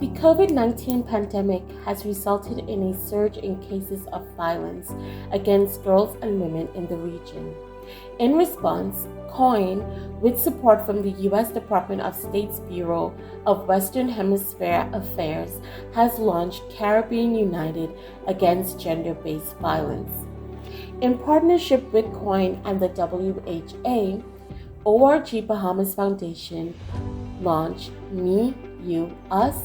The COVID-19 pandemic has resulted in a surge in cases of violence against girls and women in the region. In response, COIN, with support from the U.S. Department of State's Bureau of Western Hemisphere Affairs, has launched Caribbean United Against Gender-Based Violence. In partnership with COIN and the WHA, ORG Bahamas Foundation launched Me, You, Us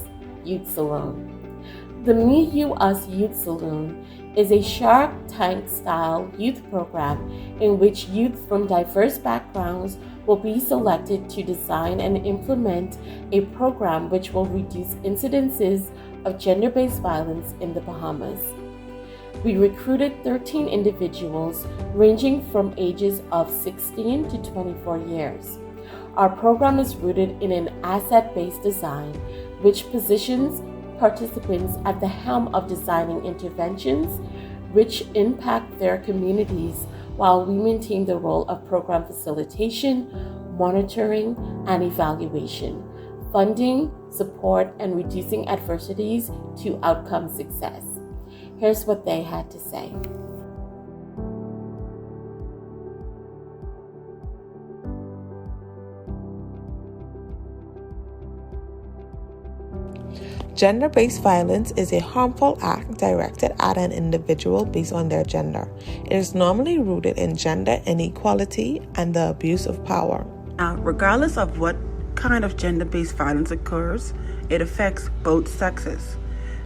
Youth Saloon. The Me, You, Us Youth Saloon is a Shark Tank-style youth program in which youth from diverse backgrounds will be selected to design and implement a program which will reduce incidences of gender-based violence in the Bahamas. We recruited 13 individuals ranging from ages of 16 to 24 years. Our program is rooted in an asset-based design, which positions participants at the helm of designing interventions which impact their communities while we maintain the role of program facilitation, monitoring, and evaluation, funding, support, and reducing adversities to outcome success. Here's what they had to say. Gender-based violence is a harmful act directed at an individual based on their gender. It is normally rooted in gender inequality and the abuse of power. Now, regardless of what kind of gender-based violence occurs, it affects both sexes.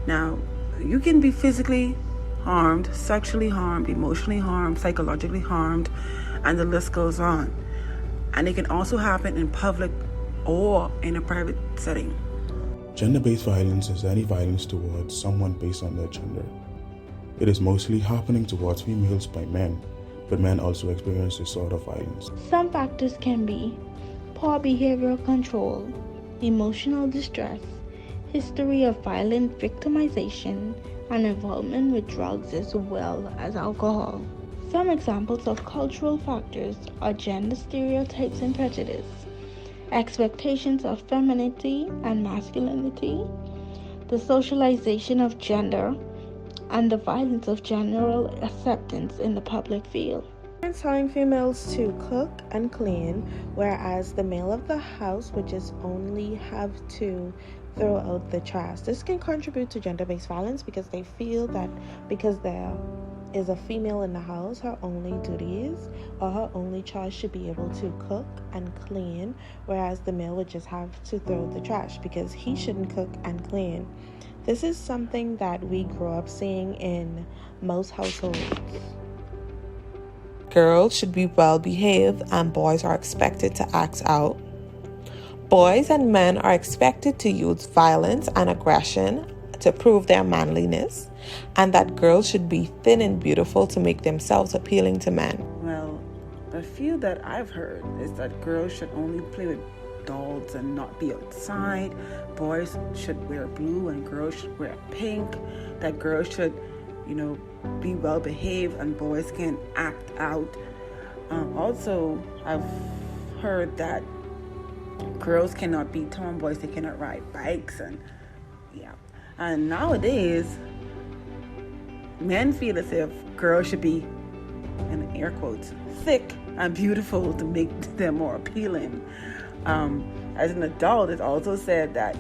Now, you can be physically harmed, sexually harmed, emotionally harmed, psychologically harmed, and the list goes on. And it can also happen in public or in a private setting. Gender-based violence is any violence towards someone based on their gender. It is mostly happening towards females by men, but men also experience this sort of violence. Some factors can be poor behavioral control, emotional distress, history of violent victimization, and involvement with drugs as well as alcohol. Some examples of cultural factors are gender stereotypes and prejudice, expectations of femininity and masculinity, the socialization of gender, and the violence of general acceptance in the public field. Parents telling females to cook and clean, whereas the male of the house would just only have to throw out the trash. This can contribute to gender-based violence because they feel that because there is a female in the house, her only duties or her only charge should be able to cook and clean, whereas the male would just have to throw the trash because he shouldn't cook and clean. This is something that we grew up seeing in most households. Girls should be well behaved and boys are expected to act out. Boys and men are expected to use violence and aggression to prove their manliness, and that girls should be thin and beautiful to make themselves appealing to men. Well, the few that I've heard is that girls should only play with dolls and not be outside. Boys should wear blue and girls should wear pink. That girls should, be well behaved and boys can act out. Also, I've heard that girls cannot be tomboys, they cannot ride bikes, and nowadays men feel as if girls should be, in air quotes, thick and beautiful to make them more appealing. As an adult, it's also said that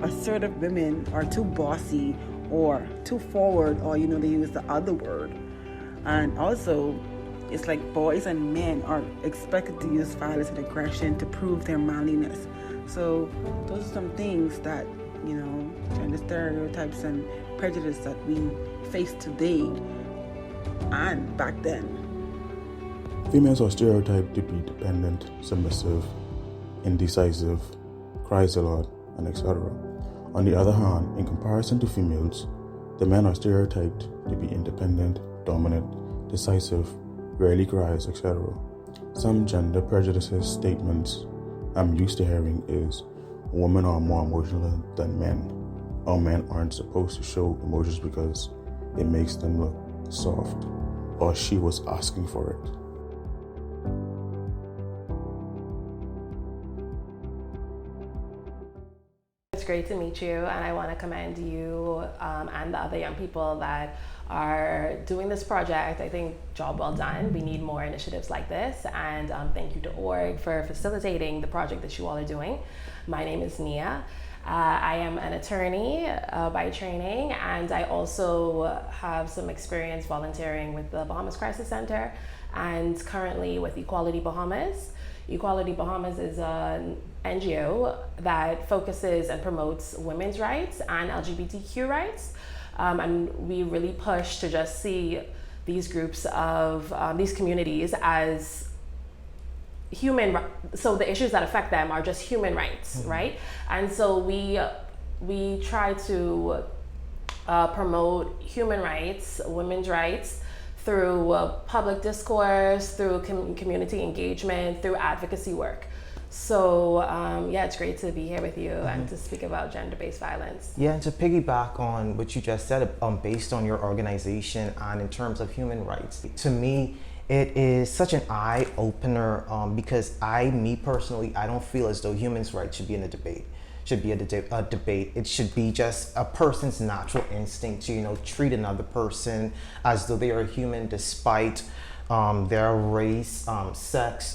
assertive women are too bossy or too forward, or they use the other word. And also, it's like boys and men are expected to use violence and aggression to prove their manliness. So those are some things that, gender stereotypes and prejudice that we face today and back then. Females are stereotyped to be dependent, submissive, indecisive, cries a lot, and etc. On the other hand, in comparison to females, the men are stereotyped to be independent, dominant, decisive, rarely cries, etc. Some gender prejudices statements I'm used to hearing is women are more emotional than men, or men aren't supposed to show emotions because it makes them look soft, or she was asking for it. great to meet you, and I want to commend you and the other young people that are doing this project. I think job well done. We need more initiatives like this, and thank you to org for facilitating the project that you all are doing. My name is Nia. I am an attorney by training, and I also have some experience volunteering with the Bahamas Crisis Center and currently with Equality Bahamas. Equality Bahamas is an NGO that focuses and promotes women's rights and LGBTQ rights. And we really push to just see these groups of, these communities as human, so the issues that affect them are just human rights, right? And so we try to promote human rights, women's rights, through public discourse, through community engagement, through advocacy work. So yeah, it's great to be here with you and to speak about gender-based violence. Yeah, and to piggyback on what you just said, based on your organization and in terms of human rights, to me, it is such an eye-opener because me personally, I don't feel as though human rights should be in a debate. A debate. It should be just a person's natural instinct to, treat another person as though they are human despite their race, sex,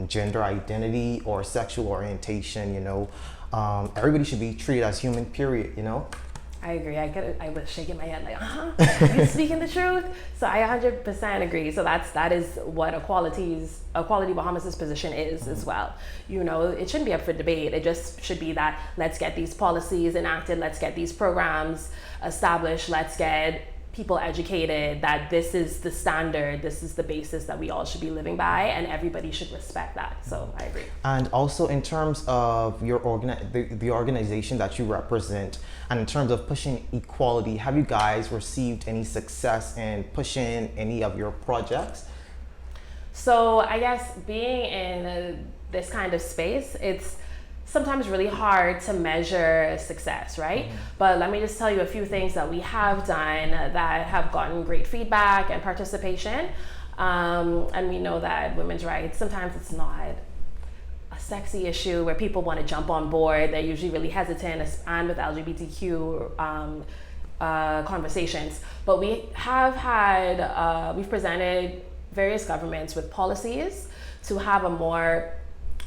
gender identity, or sexual orientation. Everybody should be treated as human, period. I agree. I was shaking my head like, you're speaking the truth. So I 100% agree. So that is what Equality Bahamas' position is as well. It shouldn't be up for debate. It just should be that let's get these policies enacted, let's get these programs established, let's get people educated that this is the standard, this is the basis that we all should be living by, and everybody should respect that. So I agree. And also in terms of your the organization that you represent, and in terms of pushing equality, have you guys received any success in pushing any of your projects? So I guess being in this kind of space, it's sometimes really hard to measure success, right? But let me just tell you a few things that we have done that have gotten great feedback and participation. And we know that women's rights, sometimes it's not a sexy issue where people want to jump on board. They're usually really hesitant, and with LGBTQ conversations. But we have had, we've presented various governments with policies to have a more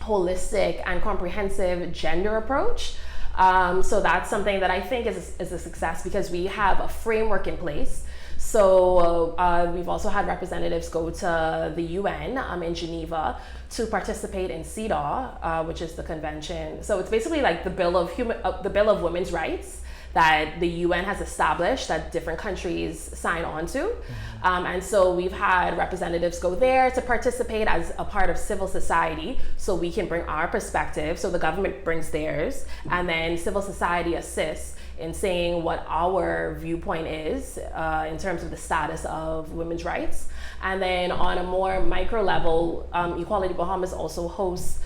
holistic and comprehensive gender approach. So that's something that I think is a success because we have a framework in place. So we've also had representatives go to the UN in Geneva to participate in CEDAW, which is the convention. So it's basically like the Bill of Women's Rights that the UN has established that different countries sign on to. And so we've had representatives go there to participate as a part of civil society so we can bring our perspective. So the government brings theirs, and then civil society assists in saying what our viewpoint is in terms of the status of women's rights. And then on a more micro level, Equality Bahamas also hosts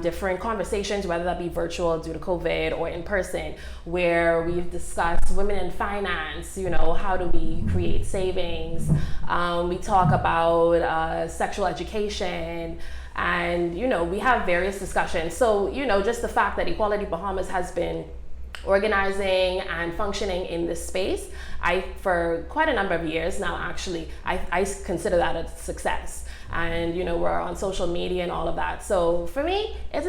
different conversations, whether that be virtual due to COVID or in person, where we've discussed women in finance, how do we create savings? We talk about sexual education, and, we have various discussions. So, just the fact that Equality Bahamas has been organizing and functioning in this space, for quite a number of years now, actually, I consider that a success. And we're on social media and all of that. So for me, it's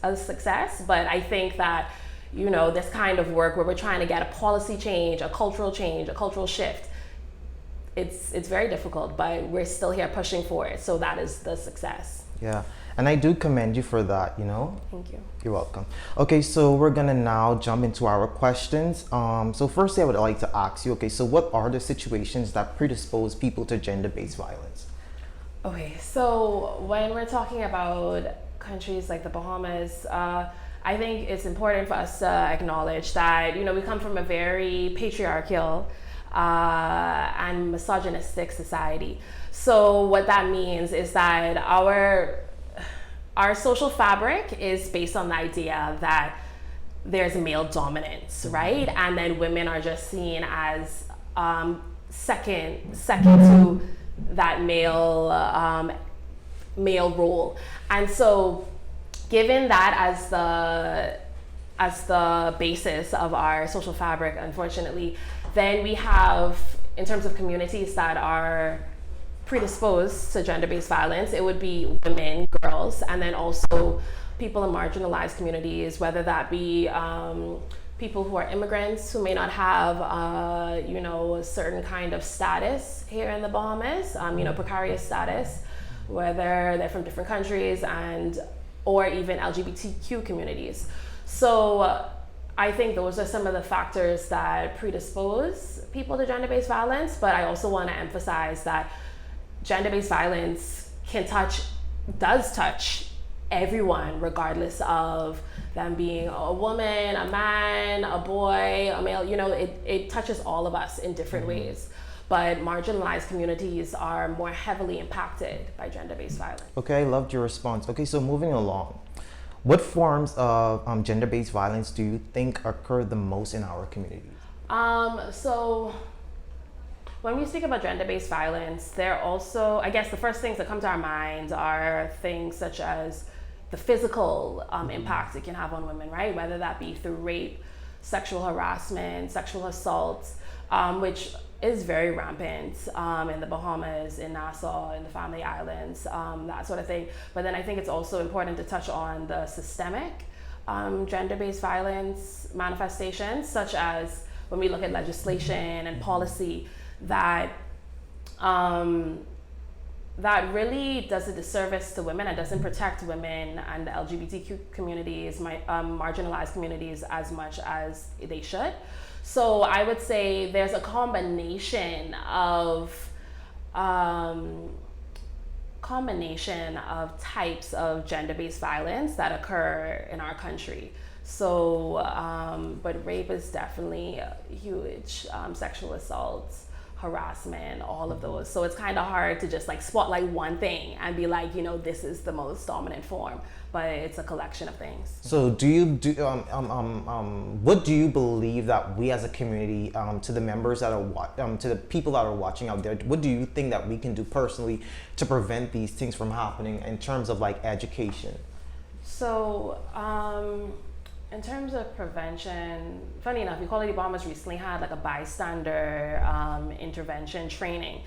a success. But I think that this kind of work where we're trying to get a policy change, a cultural shift, it's very difficult. But we're still here pushing for it. So that is the success. Yeah, and I do commend you for that. Thank you. You're welcome. Okay, so we're gonna now jump into our questions. So firstly, I would like to ask you. Okay, so what are the situations that predispose people to gender-based violence? Okay, so when we're talking about countries like the Bahamas, I think it's important for us to acknowledge that, we come from a very patriarchal and misogynistic society. So what that means is that our social fabric is based on the idea that there's male dominance, right? And then women are just seen as second to that male role. And so given that as the as the basis of our social fabric, unfortunately. Then we have, in terms of communities that are predisposed to gender-based violence, it would be women, girls, and then also people in marginalized communities, whether that be people who are immigrants who may not have, a certain kind of status here in the Bahamas, precarious status, whether they're from different countries, or even LGBTQ communities. So I think those are some of the factors that predispose people to gender-based violence, but I also want to emphasize that gender-based violence does touch everyone, regardless of them being a woman, a man, a boy, a male. It touches all of us in different ways. But marginalized communities are more heavily impacted by gender-based violence. Okay, loved your response. Okay, so moving along, what forms of gender-based violence do you think occur the most in our communities? So when we speak about gender-based violence, there also, I guess the first things that come to our minds are things such as the physical impact it can have on women, right? Whether that be through rape, sexual harassment, sexual assault, which is very rampant in the Bahamas, in Nassau, in the Family Islands, that sort of thing. But then I think it's also important to touch on the systemic gender-based violence manifestations, such as when we look at legislation and policy that that really does a disservice to women and doesn't protect women and the LGBTQ communities, marginalized communities, as much as they should. So I would say there's a combination of types of gender-based violence that occur in our country. So, but rape is definitely huge, sexual assaults, harassment, all of those. So it's kind of hard to just like spotlight one thing and be like, this is the most dominant form, but it's a collection of things. So what do you believe that we as a community, to the members that are to the people that are watching out there, what do you think that we can do personally to prevent these things from happening in terms of like education? So, in terms of prevention, funny enough, Equality Bahamas recently had like a bystander intervention training.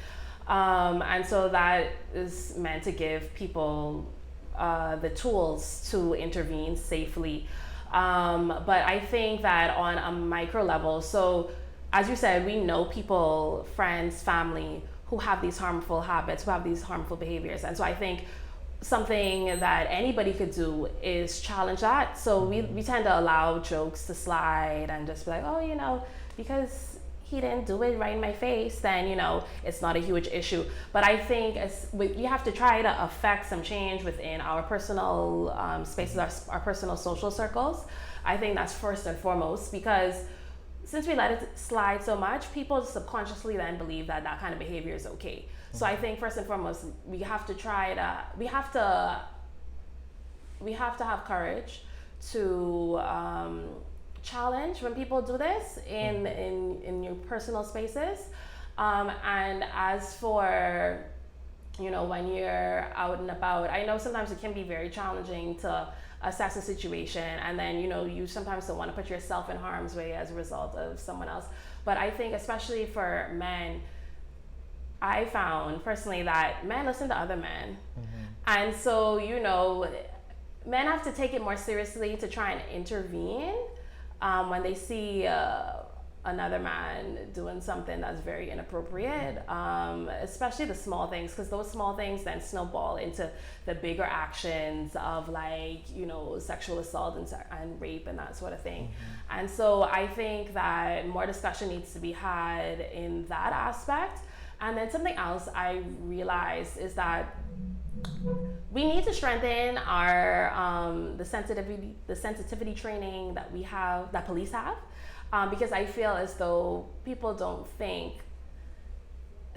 And so that is meant to give people the tools to intervene safely. But I think that on a micro level, so as you said, we know people, friends, family, who have these harmful habits, who have these harmful behaviors. And so I think something that anybody could do is challenge that. So we tend to allow jokes to slide and just be like, oh, because he didn't do it right in my face, then, it's not a huge issue. But I think we have to try to affect some change within our personal spaces, our personal social circles. I think that's first and foremost, because since we let it slide so much, people subconsciously then believe that that kind of behavior is okay. So I think first and foremost, we have to have courage to challenge when people do this in your personal spaces. And as for, when you're out and about, I know sometimes it can be very challenging to assess a situation, and then, you sometimes don't want to put yourself in harm's way as a result of someone else. But I think especially for men, I found personally that men listen to other men. And so, men have to take it more seriously to try and intervene when they see another man doing something that's very inappropriate, especially the small things, because those small things then snowball into the bigger actions of sexual assault and rape and that sort of thing. And so I think that more discussion needs to be had in that aspect. And then something else I realized is that we need to strengthen our the sensitivity training that we have, that police have, because I feel as though people don't think.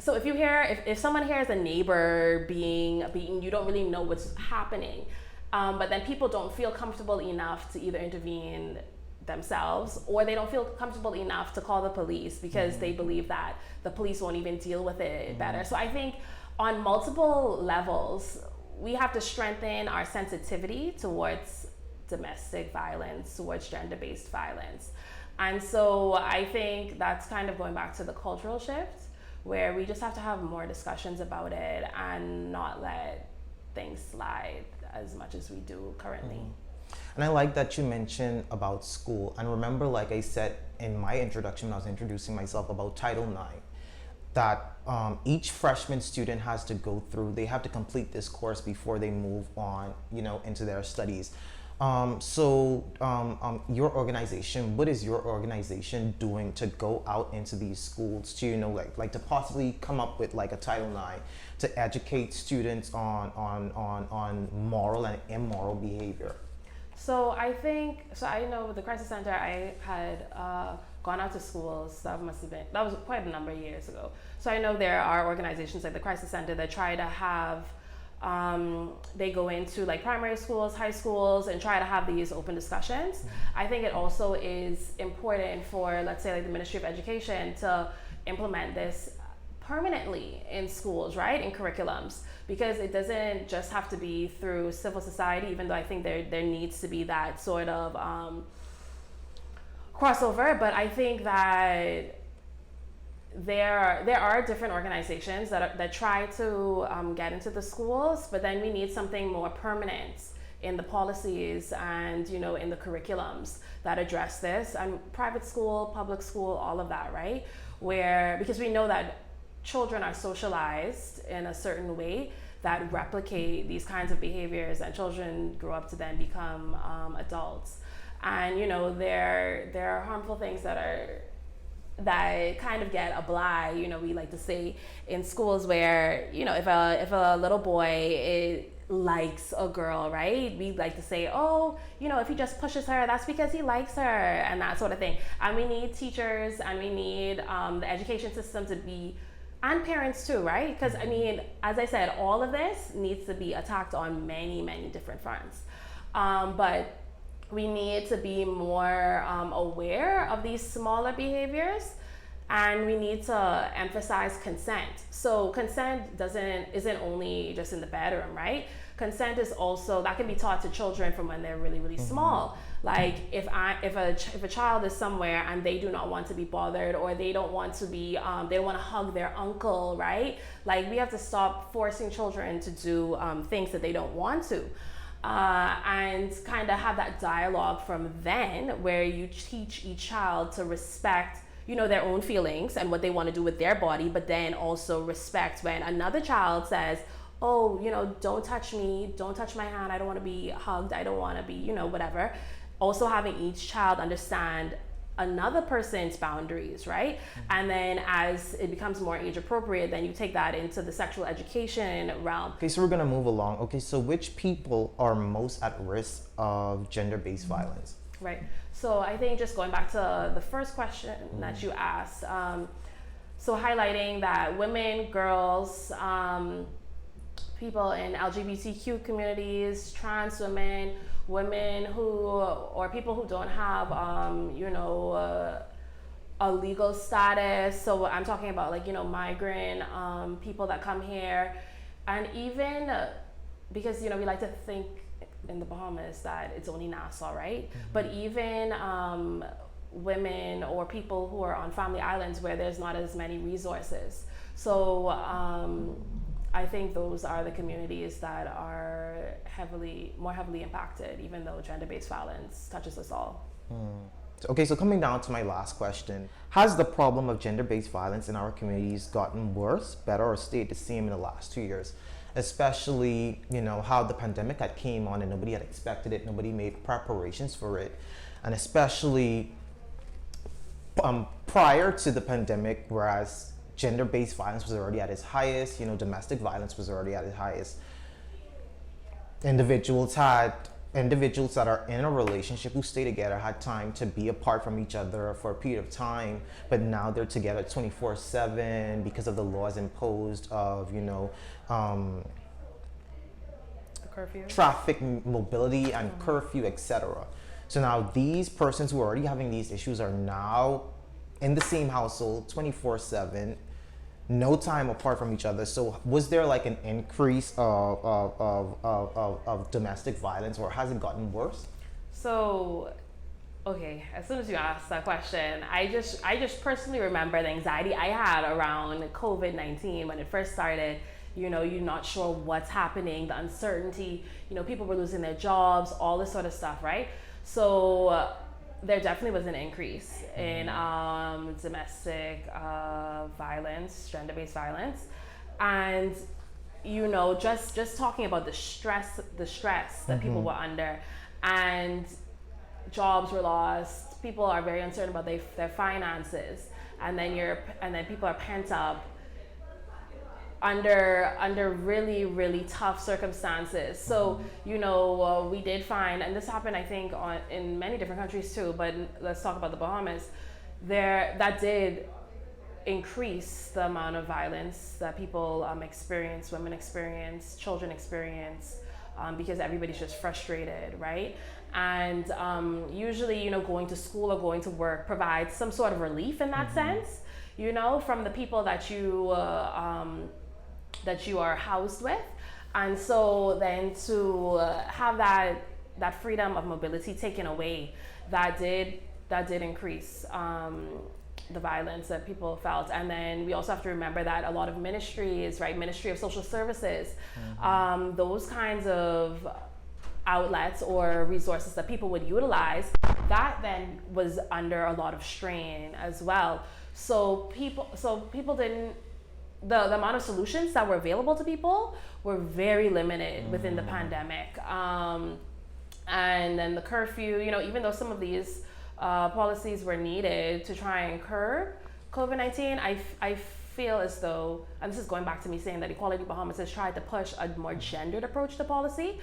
So if someone hears a neighbor being beaten, you don't really know what's happening, but then people don't feel comfortable enough to either intervene themselves, or they don't feel comfortable enough to call the police because they believe that the police won't even deal with it better. So I think on multiple levels, we have to strengthen our sensitivity towards domestic violence, towards gender-based violence. And so I think that's kind of going back to the cultural shift, where we just have to have more discussions about it and not let things slide as much as we do currently. And I like that you mentioned about school. And remember, like I said in my introduction when I was introducing myself about Title IX, that each freshman student has to go through, they have to complete this course before they move on, into their studies. Your organization, what is your organization doing to go out into these schools to, like to possibly come up with like a Title IX to educate students on moral and immoral behavior? So I know with the Crisis Center, I had gone out to schools. That was quite a number of years ago. So I know there are organizations like the Crisis Center that try to have, they go into like primary schools, high schools, and try to have these open discussions. I think it also is important for, let's say, like the Ministry of Education to implement this permanently in schools, right, in curriculums, because it doesn't just have to be through civil society, even though I think there needs to be that sort of crossover. But I think that there are different organizations that try to get into the schools, but then we need something more permanent in the policies and in the curriculums that address this, and private school, public school, all of that, right? Because we know that children are socialized in a certain way that replicate these kinds of behaviors, and children grow up to then become adults. And there are harmful things that kind of get a bly, we like to say in schools, where if a little boy likes a girl, right, we like to say, oh, if he just pushes her, that's because he likes her, and that sort of thing. And we need teachers, and we need the education system to be, and parents too, right? Because as I said, all of this needs to be attacked on many, many different fronts. But we need to be more aware of these smaller behaviors, and we need to emphasize consent. So consent isn't only just in the bedroom, right? Consent is also, that can be taught to children from when they're really, really small. Like if a child is somewhere and they do not want to be bothered, or they don't want to be, they don't want to hug their uncle, right? Like we have to stop forcing children to do things that they don't want to. And kind of have that dialogue from then, where you teach each child to respect their own feelings and what they want to do with their body, but then also respect when another child says, oh, don't touch me, don't touch my hand, I don't want to be hugged, I don't want to be, whatever. Also having each child understand another person's boundaries, right? And then as it becomes more age appropriate, then you take that into the sexual education realm. Okay, so we're gonna move along. Okay, so which people are most at risk of gender-based violence? Right. So I think just going back to the first question that you asked, so highlighting that women, girls, people in LGBTQ communities, trans women, or people who don't have, a legal status. So I'm talking about migrant people that come here, and even because we like to think in the Bahamas that it's only Nassau, right? But even women or people who are on family islands where there's not as many resources. So I think those are the communities that are more heavily impacted, even though gender-based violence touches us all. Okay, so coming down to my last question, has the problem of gender-based violence in our communities gotten worse, better, or stayed the same in the last 2 years? Especially, how the pandemic had came on and nobody had expected it, nobody made preparations for it. And especially prior to the pandemic, whereas gender-based violence was already at its highest, domestic violence was already at its highest. Individuals that are in a relationship who stay together had time to be apart from each other for a period of time, but now they're together 24/7 because of the laws imposed of, Curfew, traffic mobility and curfew, etc. So now these persons who are already having these issues are now in the same household 24/7, no time apart from each other. So was there like an increase of domestic violence, or has it gotten worse? So, okay, as soon as you asked that question, I just personally remember the anxiety I had around COVID-19 when it first started. You know, you're not sure what's happening, the uncertainty, you know, people were losing their jobs, all this sort of stuff, right? So there definitely was an increase in domestic violence, gender-based violence. And you know, just talking about the stress that people were under, and jobs were lost, people are very uncertain about their finances, and then people are pent up under really tough circumstances. So you know, we did find, and this happened I think in many different countries too, but let's talk about the Bahamas. That did increase the amount of violence that people experience, women experience, children experience, because everybody's just frustrated, right? And usually, you know, going to school or going to work provides some sort of relief in that sense, you know, from the people that you are housed with. And so then to have that freedom of mobility taken away, that did increase the violence that people felt. And then we also have to remember that a lot of ministries, right, Ministry of Social Services, those kinds of outlets or resources that people would utilize, that then was under a lot of strain as well. So people didn't, the amount of solutions that were available to people were very limited within the pandemic. And then the curfew, you know, even though some of these policies were needed to try and curb COVID-19, I feel as though, and this is going back to me saying that Equality Bahamas has tried to push a more gendered approach to policy,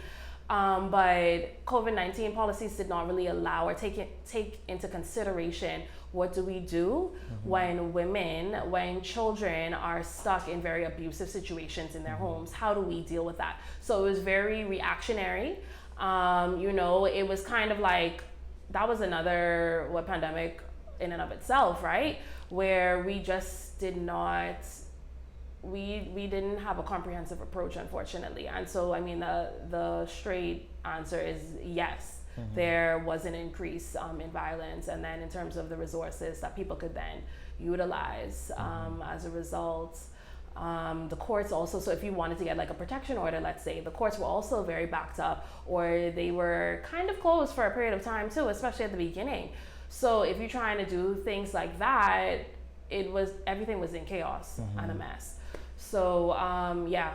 but COVID-19 policies did not really allow or take into consideration what do we do when children are stuck in very abusive situations in their homes. How do we deal with that? So it was very reactionary. You know, it was kind of like, that was another pandemic in and of itself, right? Where we just did not, we didn't have a comprehensive approach, unfortunately. And so, I mean, the straight answer is yes. There was an increase in violence, and then in terms of the resources that people could then utilize as a result. The courts also, so if you wanted to get like a protection order, let's say, the courts were also very backed up, or they were kind of closed for a period of time too, especially at the beginning. So if you're trying to do things like that, everything was in chaos and a mess. So yeah.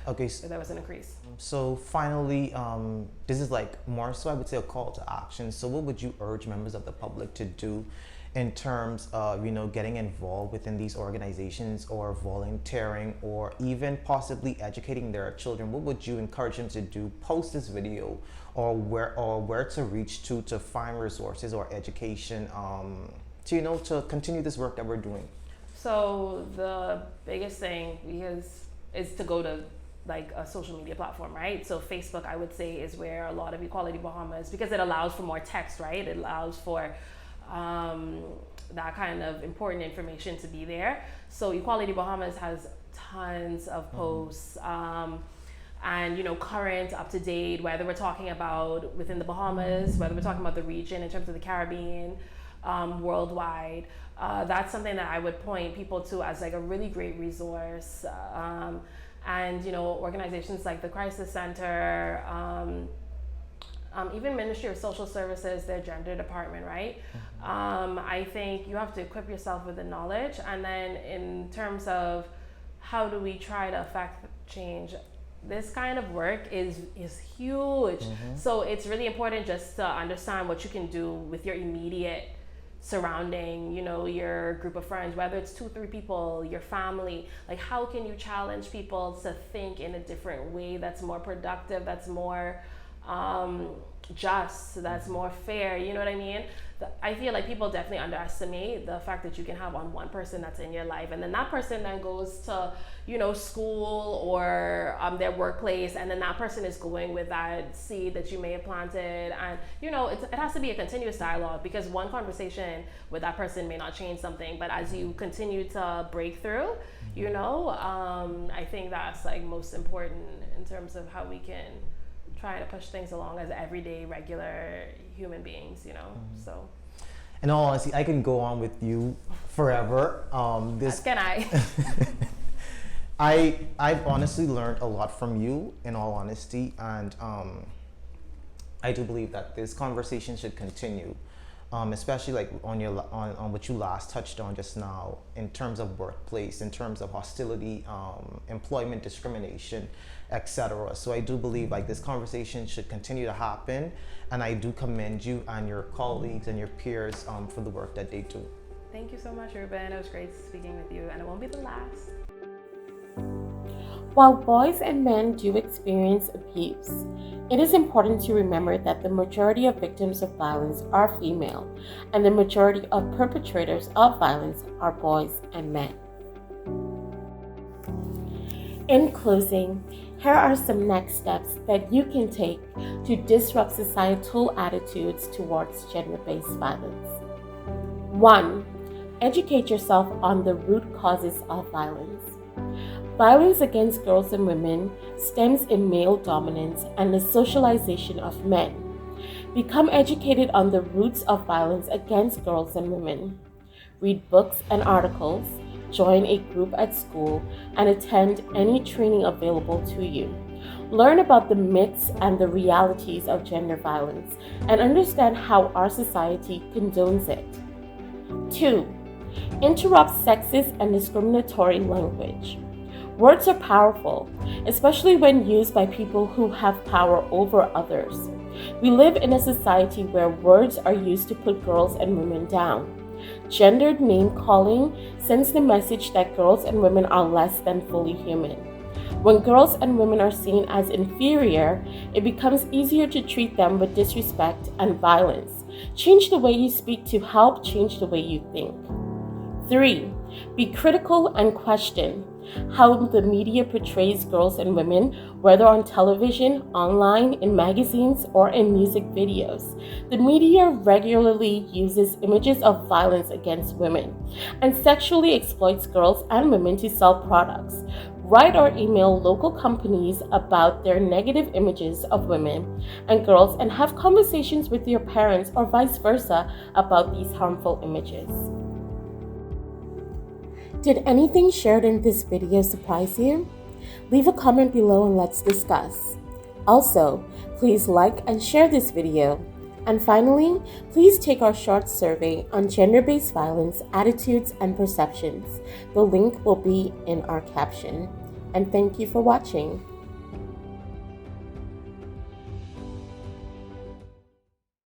Okay. There was an increase. So finally, this is like more so I would say a call to action. So what would you urge members of the public to do in terms of, you know, getting involved within these organizations, or volunteering, or even possibly educating their children? What would you encourage them to do post this video, or where to reach to find resources or education to, you know, to continue this work that we're doing? So the biggest thing is to go to like a social media platform, right? So Facebook, I would say, is where a lot of Equality Bahamas, because it allows for more text, right? It allows for that kind of important information to be there. So Equality Bahamas has tons of posts, and, you know, current, up to date, whether we're talking about within the Bahamas, whether we're talking about the region in terms of the Caribbean, worldwide. That's something that I would point people to as like a really great resource. And, you know, organizations like the Crisis Center, even Ministry of Social Services, their gender department, right? I think you have to equip yourself with the knowledge. And then in terms of how do we try to affect change, this kind of work is huge. So it's really important just to understand what you can do with your immediate surrounding, you know, your group of friends, whether it's 2-3 people, your family. Like, how can you challenge people to think in a different way that's more productive, that's more just, that's more fair, you know what I mean? I feel like people definitely underestimate the fact that you can have one person that's in your life, and then that person then goes to, you know, school or their workplace, and then that person is going with that seed that you may have planted. And, you know, it has to be a continuous dialogue, because one conversation with that person may not change something, but as you continue to break through, you know, I think that's like most important in terms of how we can trying to push things along as everyday, regular human beings, you know. So. In all honesty, I can go on with you forever. As can I. I've honestly learned a lot from you, in all honesty, and I do believe that this conversation should continue, especially like on what you last touched on just now, in terms of workplace, in terms of hostility, employment discrimination, etc. So I do believe like this conversation should continue to happen, and I do commend you and your colleagues and your peers for the work that they do. Thank you so much, Ruben. It was great speaking with you, and it won't be the last. While boys and men do experience abuse, it is important to remember that the majority of victims of violence are female, and the majority of perpetrators of violence are boys and men. In closing, here are some next steps that you can take to disrupt societal attitudes towards gender-based violence. 1. Educate yourself on the root causes of violence. Violence against girls and women stems in male dominance and the socialization of men. Become educated on the roots of violence against girls and women. Read books and articles, join a group at school, and attend any training available to you. Learn about the myths and the realities of gender violence and understand how our society condones it. 2. Interrupt sexist and discriminatory language. Words are powerful, especially when used by people who have power over others. We live in a society where words are used to put girls and women down. Gendered name-calling sends the message that girls and women are less than fully human. When girls and women are seen as inferior, it becomes easier to treat them with disrespect and violence. Change the way you speak to help change the way you think. 3. Be critical and question how the media portrays girls and women, whether on television, online, in magazines, or in music videos. The media regularly uses images of violence against women and sexually exploits girls and women to sell products. Write or email local companies about their negative images of women and girls and have conversations with your parents or vice versa about these harmful images. Did anything shared in this video surprise you? Leave a comment below and let's discuss. Also, please like and share this video. And finally, please take our short survey on gender-based violence, attitudes, and perceptions. The link will be in our caption. And thank you for watching.